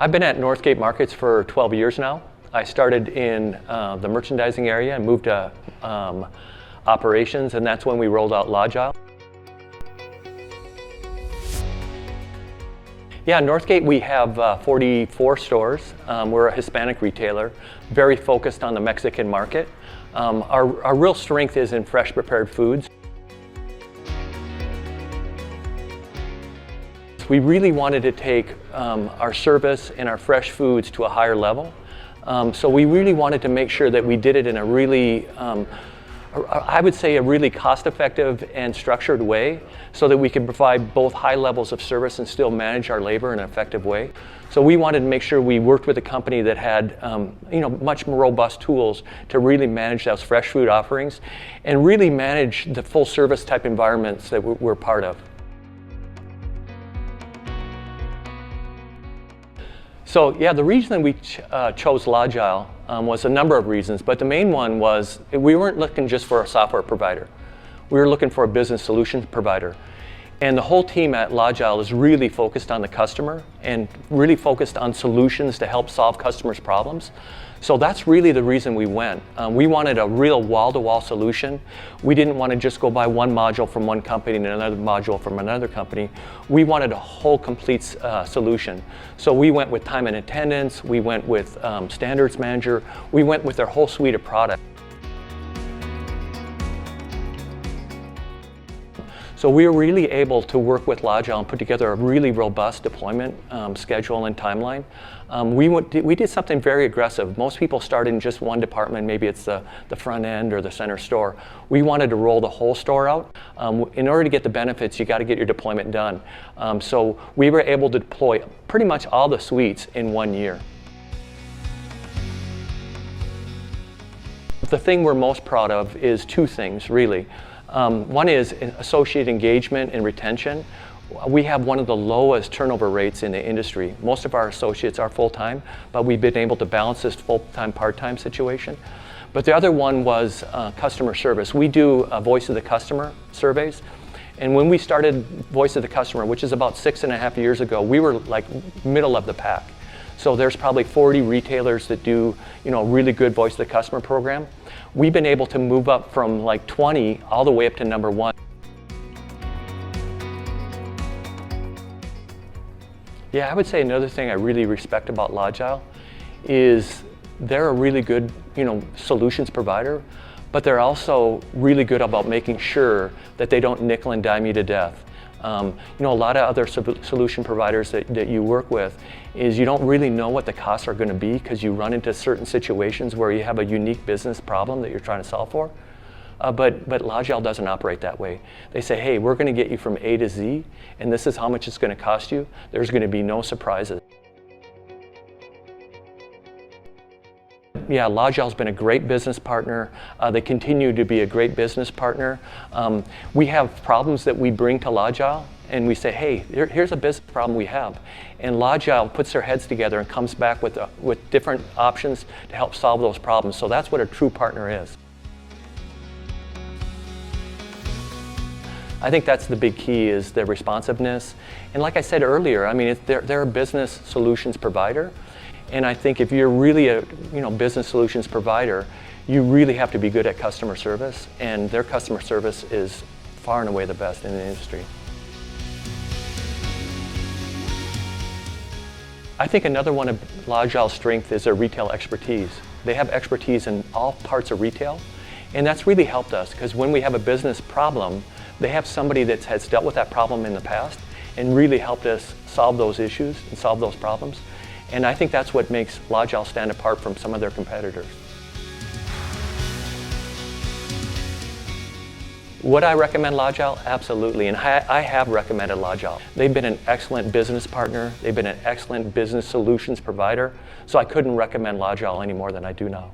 I've been at Northgate Markets for 12 years now. I started in the merchandising area and moved to operations, and that's when we rolled out Logile. Yeah, Northgate, we have 44 stores. We're a Hispanic retailer, very focused on the Mexican market. Our real strength is in fresh prepared foods. We really wanted to take our service and our fresh foods to a higher level. So we really wanted to make sure that we did it in a really, I would say, a really cost-effective and structured way so that we could provide both high levels of service and still manage our labor in an effective way. So we wanted to make sure we worked with a company that had much more robust tools to really manage those fresh food offerings and really manage the full service type environments that we're part of. So yeah, the reason we chose Logile was a number of reasons, but the main one was we weren't looking just for a software provider. We were looking for a business solutions provider. And the whole team at Logile is really focused on the customer and really focused on solutions to help solve customers' problems. So that's really the reason we went. We wanted a real wall-to-wall solution. We didn't want to just go buy one module from one company and another module from another company. We wanted a whole complete solution. So we went with time and attendance, we went with standards manager, we went with their whole suite of products. So we were really able to work with Logile and put together a really robust deployment schedule and timeline. We did something very aggressive. Most people start in just one department, maybe it's the front end or the center store. We wanted to roll the whole store out. In order to get the benefits, you got to get your deployment done. So we were able to deploy pretty much all the suites in 1 year. The thing we're most proud of is two things, really. One is associate engagement and retention. We have one of the lowest turnover rates in the industry. Most of our associates are full-time, but we've been able to balance this full-time, part-time situation. But the other one was customer service. We do voice of the customer surveys. And when we started voice of the customer, which is about 6.5 years ago, we were like middle of the pack. So there's probably 40 retailers that do, a really good voice of the customer program. We've been able to move up from like 20 all the way up to number 1. Yeah, I would say another thing I really respect about Logile is they're a really good, solutions provider, but they're also really good about making sure that they don't nickel and dime you to death. A lot of other solution providers that you work with is you don't really know what the costs are going to be because you run into certain situations where you have a unique business problem that you're trying to solve for. But Logile doesn't operate that way. They say, hey, we're going to get you from A to Z, and this is how much it's going to cost you. There's going to be no surprises. Yeah, Logile's been a great business partner. They continue to be a great business partner. We have problems that we bring to Logile, and we say, hey, here's a business problem we have. And Logile puts their heads together and comes back with different options to help solve those problems. So that's what a true partner is. I think that's the big key, is their responsiveness. And like I said earlier, they're a business solutions provider. And I think if you're really a business solutions provider, you really have to be good at customer service, and their customer service is far and away the best in the industry. I think another one of Logile's strength is their retail expertise. They have expertise in all parts of retail, and that's really helped us because when we have a business problem, they have somebody that has dealt with that problem in the past and really helped us solve those issues and solve those problems. And I think that's what makes Logile stand apart from some of their competitors. Would I recommend Logile? Absolutely, and I have recommended Logile. They've been an excellent business partner. They've been an excellent business solutions provider. So I couldn't recommend Logile any more than I do now.